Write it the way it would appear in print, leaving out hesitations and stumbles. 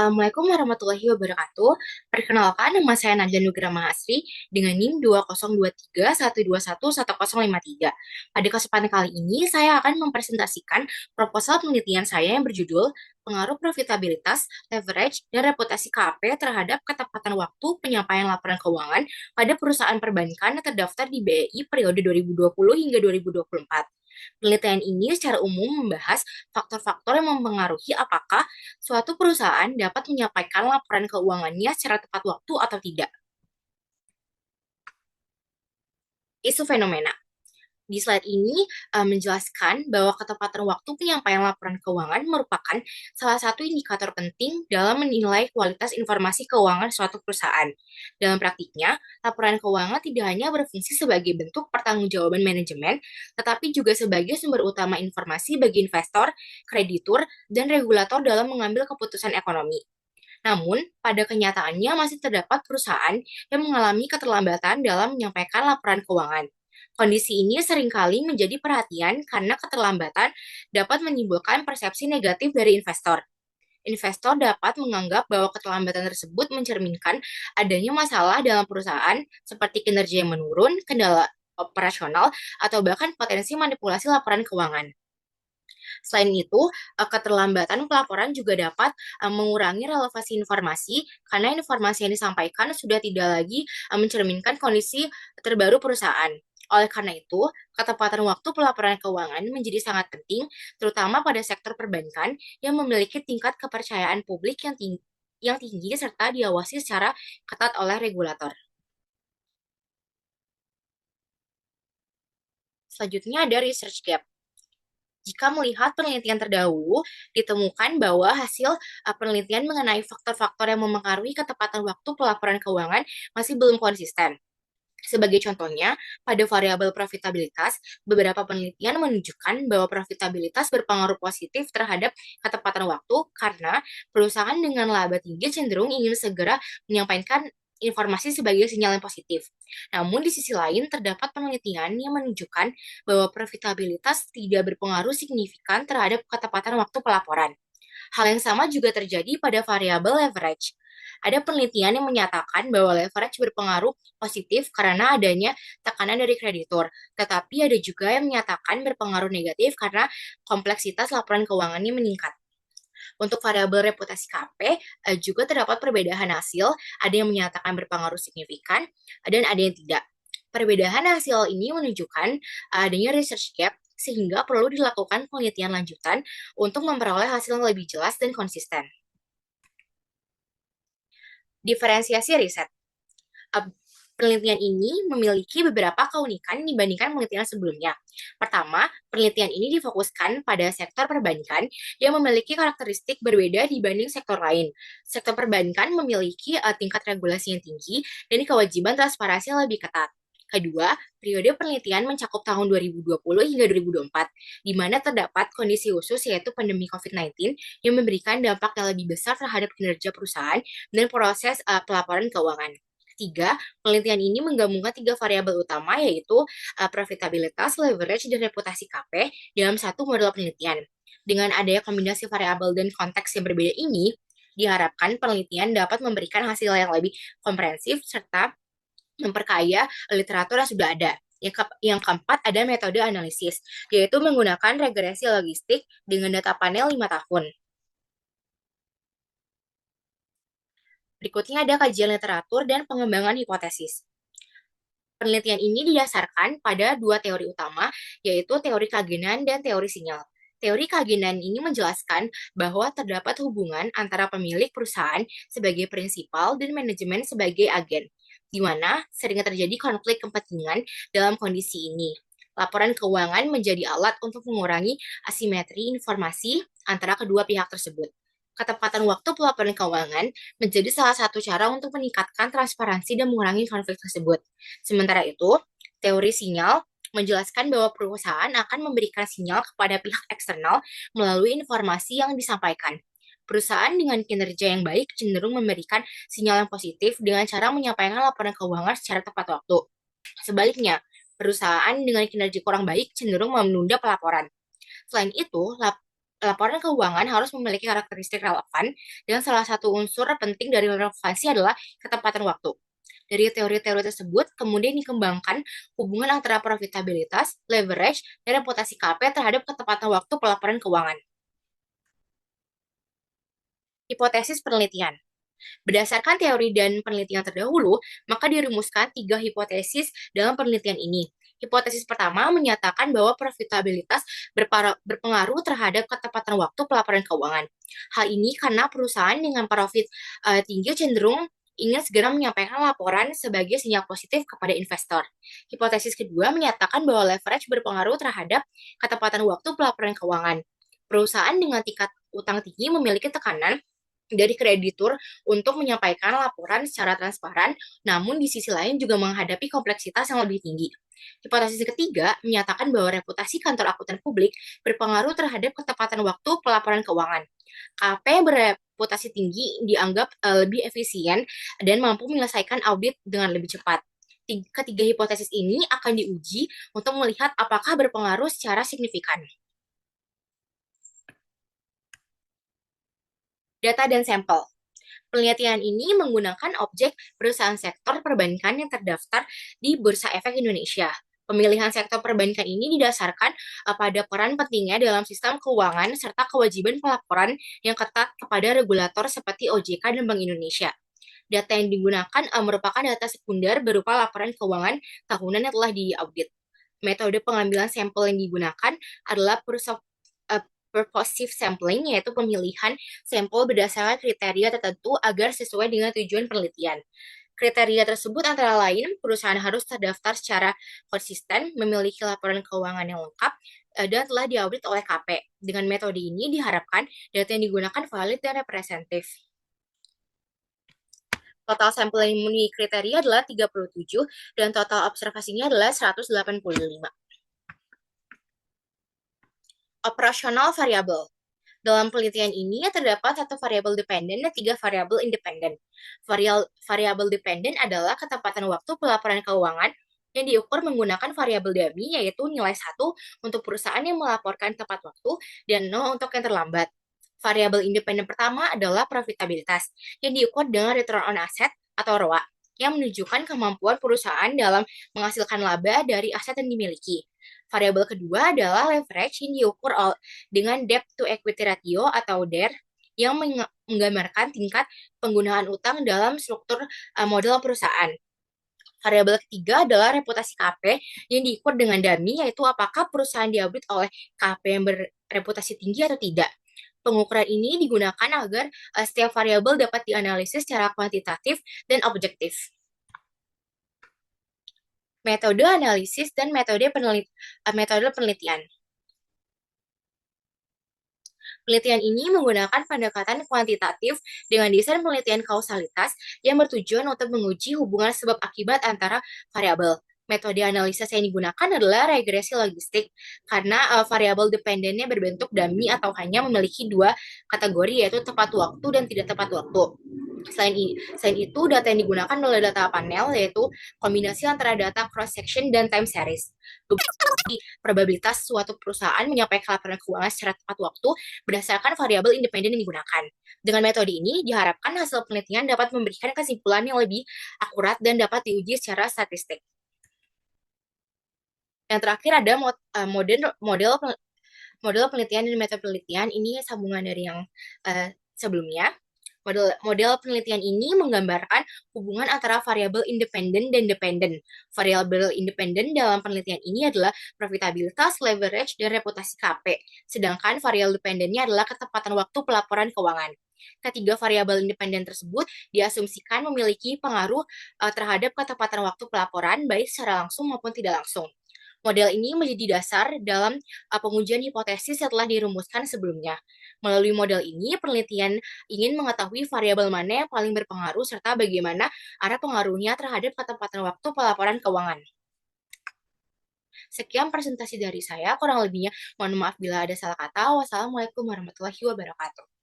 Assalamualaikum warahmatullahi wabarakatuh. Perkenalkan, nama saya Nadia Nugra Mahasri dengan NIM 20231211011053. Pada kesempatan kali ini, saya akan mempresentasikan proposal penelitian saya yang berjudul Pengaruh Profitabilitas, Leverage, dan Reputasi KAP terhadap ketepatan waktu penyampaian laporan keuangan pada perusahaan perbankan yang terdaftar di BEI periode 2020 hingga 2024. Penelitian ini secara umum membahas faktor-faktor yang mempengaruhi apakah suatu perusahaan dapat menyampaikan laporan keuangannya secara tepat waktu atau tidak. Isu fenomena. Di slide ini menjelaskan bahwa ketepatan waktu penyampaian laporan keuangan merupakan salah satu indikator penting dalam menilai kualitas informasi keuangan suatu perusahaan. Dalam praktiknya, laporan keuangan tidak hanya berfungsi sebagai bentuk pertanggungjawaban manajemen, tetapi juga sebagai sumber utama informasi bagi investor, kreditur, dan regulator dalam mengambil keputusan ekonomi. Namun, pada kenyataannya masih terdapat perusahaan yang mengalami keterlambatan dalam menyampaikan laporan keuangan. Kondisi ini seringkali menjadi perhatian karena keterlambatan dapat menimbulkan persepsi negatif dari investor. Investor dapat menganggap bahwa keterlambatan tersebut mencerminkan adanya masalah dalam perusahaan seperti kinerja yang menurun, kendala operasional, atau bahkan potensi manipulasi laporan keuangan. Selain itu, keterlambatan pelaporan juga dapat mengurangi relevansi informasi karena informasi yang disampaikan sudah tidak lagi mencerminkan kondisi terbaru perusahaan. Oleh karena itu, ketepatan waktu pelaporan keuangan menjadi sangat penting, terutama pada sektor perbankan yang memiliki tingkat kepercayaan publik yang tinggi serta diawasi secara ketat oleh regulator. Selanjutnya ada research gap. Jika melihat penelitian terdahulu, ditemukan bahwa hasil penelitian mengenai faktor-faktor yang mempengaruhi ketepatan waktu pelaporan keuangan masih belum konsisten. Sebagai contohnya, pada variabel profitabilitas, beberapa penelitian menunjukkan bahwa profitabilitas berpengaruh positif terhadap ketepatan waktu karena perusahaan dengan laba tinggi cenderung ingin segera menyampaikan informasi sebagai sinyal yang positif. Namun di sisi lain, terdapat penelitian yang menunjukkan bahwa profitabilitas tidak berpengaruh signifikan terhadap ketepatan waktu pelaporan. Hal yang sama juga terjadi pada variabel leverage. Ada penelitian yang menyatakan bahwa leverage berpengaruh positif karena adanya tekanan dari kreditur, tetapi ada juga yang menyatakan berpengaruh negatif karena kompleksitas laporan keuangannya meningkat. Untuk variabel reputasi KP juga terdapat perbedaan hasil, ada yang menyatakan berpengaruh signifikan dan ada yang tidak. Perbedaan hasil ini menunjukkan adanya research gap sehingga perlu dilakukan penelitian lanjutan untuk memperoleh hasil yang lebih jelas dan konsisten. Diferensiasi riset. Penelitian ini memiliki beberapa keunikan dibandingkan penelitian sebelumnya. Pertama, penelitian ini difokuskan pada sektor perbankan yang memiliki karakteristik berbeda dibanding sektor lain. Sektor perbankan memiliki tingkat regulasi yang tinggi dan kewajiban transparansi yang lebih ketat. Kedua, periode penelitian mencakup tahun 2020 hingga 2024, di mana terdapat kondisi khusus yaitu pandemi COVID-19 yang memberikan dampak yang lebih besar terhadap kinerja perusahaan dan proses pelaporan keuangan. Tiga, penelitian ini menggabungkan tiga variabel utama yaitu profitabilitas, leverage, dan reputasi KP dalam satu model penelitian. Dengan adanya kombinasi variabel dan konteks yang berbeda ini, diharapkan penelitian dapat memberikan hasil yang lebih komprehensif serta memperkaya literatur yang sudah ada. Yang keempat ada metode analisis, yaitu menggunakan regresi logistik dengan data panel 5 tahun. Berikutnya ada kajian literatur dan pengembangan hipotesis. Penelitian ini didasarkan pada dua teori utama, yaitu teori keagenan dan teori sinyal. Teori keagenan ini menjelaskan bahwa terdapat hubungan antara pemilik perusahaan sebagai prinsipal dan manajemen sebagai agen, di mana sering terjadi konflik kepentingan dalam kondisi ini. Laporan keuangan menjadi alat untuk mengurangi asimetri informasi antara kedua pihak tersebut. Ketepatan waktu pelaporan keuangan menjadi salah satu cara untuk meningkatkan transparansi dan mengurangi konflik tersebut. Sementara itu, teori sinyal menjelaskan bahwa perusahaan akan memberikan sinyal kepada pihak eksternal melalui informasi yang disampaikan. Perusahaan dengan kinerja yang baik cenderung memberikan sinyal yang positif dengan cara menyampaikan laporan keuangan secara tepat waktu. Sebaliknya, perusahaan dengan kinerja kurang baik cenderung menunda pelaporan. Selain itu, Laporan keuangan harus memiliki karakteristik relevan, dan salah satu unsur penting dari relevansi adalah ketepatan waktu. Dari teori-teori tersebut, kemudian dikembangkan hubungan antara profitabilitas, leverage, dan reputasi KP terhadap ketepatan waktu pelaporan keuangan. Hipotesis penelitian. Berdasarkan teori dan penelitian terdahulu, maka dirumuskan 3 hipotesis dalam penelitian ini. Hipotesis pertama menyatakan bahwa profitabilitas berpengaruh terhadap ketepatan waktu pelaporan keuangan. Hal ini karena perusahaan dengan profit tinggi cenderung ingin segera menyampaikan laporan sebagai sinyal positif kepada investor. Hipotesis kedua menyatakan bahwa leverage berpengaruh terhadap ketepatan waktu pelaporan keuangan. Perusahaan dengan tingkat utang tinggi memiliki tekanan dari kreditur untuk menyampaikan laporan secara transparan, namun di sisi lain juga menghadapi kompleksitas yang lebih tinggi. Hipotesis ketiga menyatakan bahwa reputasi kantor akuntan publik berpengaruh terhadap ketepatan waktu pelaporan keuangan. KP bereputasi tinggi dianggap lebih efisien dan mampu menyelesaikan audit dengan lebih cepat. Ketiga hipotesis ini akan diuji untuk melihat apakah berpengaruh secara signifikan. Data dan sampel. Penelitian ini menggunakan objek perusahaan sektor perbankan yang terdaftar di Bursa Efek Indonesia. Pemilihan sektor perbankan ini didasarkan pada peran pentingnya dalam sistem keuangan serta kewajiban pelaporan yang ketat kepada regulator seperti OJK dan Bank Indonesia. Data yang digunakan merupakan data sekunder berupa laporan keuangan tahunan yang telah diaudit. Metode pengambilan sampel yang digunakan adalah purposive sampling, yaitu pemilihan sampel berdasarkan kriteria tertentu agar sesuai dengan tujuan penelitian. Kriteria tersebut antara lain, perusahaan harus terdaftar secara konsisten, memiliki laporan keuangan yang lengkap, dan telah diaudit oleh KP. Dengan metode ini diharapkan data yang digunakan valid dan representatif. Total sampel yang memenuhi kriteria adalah 37 dan total observasinya adalah 185. Operasional variabel. Dalam penelitian ini terdapat 1 variabel dependen dan 3 variabel independen. Variabel dependen adalah ketepatan waktu pelaporan keuangan yang diukur menggunakan variabel dummy, yaitu nilai 1 untuk perusahaan yang melaporkan tepat waktu dan 0 untuk yang terlambat. Variabel independen pertama adalah profitabilitas, yang diukur dengan return on asset atau ROA, yang menunjukkan kemampuan perusahaan dalam menghasilkan laba dari aset yang dimiliki. Variabel kedua adalah leverage yang diukur dengan debt to equity ratio atau DER yang menggambarkan tingkat penggunaan utang dalam struktur model perusahaan. Variabel ketiga adalah reputasi KP yang diukur dengan dummy, yaitu apakah perusahaan diaudit oleh KP yang bereputasi tinggi atau tidak. Pengukuran ini digunakan agar setiap variabel dapat dianalisis secara kuantitatif dan objektif. Metode analisis dan metode penelitian. Penelitian ini menggunakan pendekatan kuantitatif dengan desain penelitian kausalitas yang bertujuan untuk menguji hubungan sebab akibat antara variabel. Metode analisis yang digunakan adalah regresi logistik karena variabel dependennya berbentuk dummy atau hanya memiliki 2 kategori, yaitu tepat waktu dan tidak tepat waktu. Selain itu, data yang digunakan adalah data panel, yaitu kombinasi antara data cross-section dan time series. Probabilitas suatu perusahaan menyampaikan laporan keuangan secara tepat waktu berdasarkan variabel independen yang digunakan. Dengan metode ini, diharapkan hasil penelitian dapat memberikan kesimpulan yang lebih akurat dan dapat diuji secara statistik. Yang terakhir ada model penelitian dan metode penelitian. Ini sambungan dari yang sebelumnya. Model penelitian ini menggambarkan hubungan antara variabel independen dan dependen. Variabel independen dalam penelitian ini adalah profitabilitas, leverage, dan reputasi KP. Sedangkan variabel dependennya adalah ketepatan waktu pelaporan keuangan. Ketiga variabel independen tersebut diasumsikan memiliki pengaruh terhadap ketepatan waktu pelaporan, baik secara langsung maupun tidak langsung. Model ini menjadi dasar dalam pengujian hipotesis yang telah dirumuskan sebelumnya. Melalui model ini, penelitian ingin mengetahui variabel mana yang paling berpengaruh serta bagaimana arah pengaruhnya terhadap ketepatan waktu pelaporan keuangan. Sekian presentasi dari saya, kurang lebihnya mohon maaf bila ada salah kata. Wassalamualaikum warahmatullahi wabarakatuh.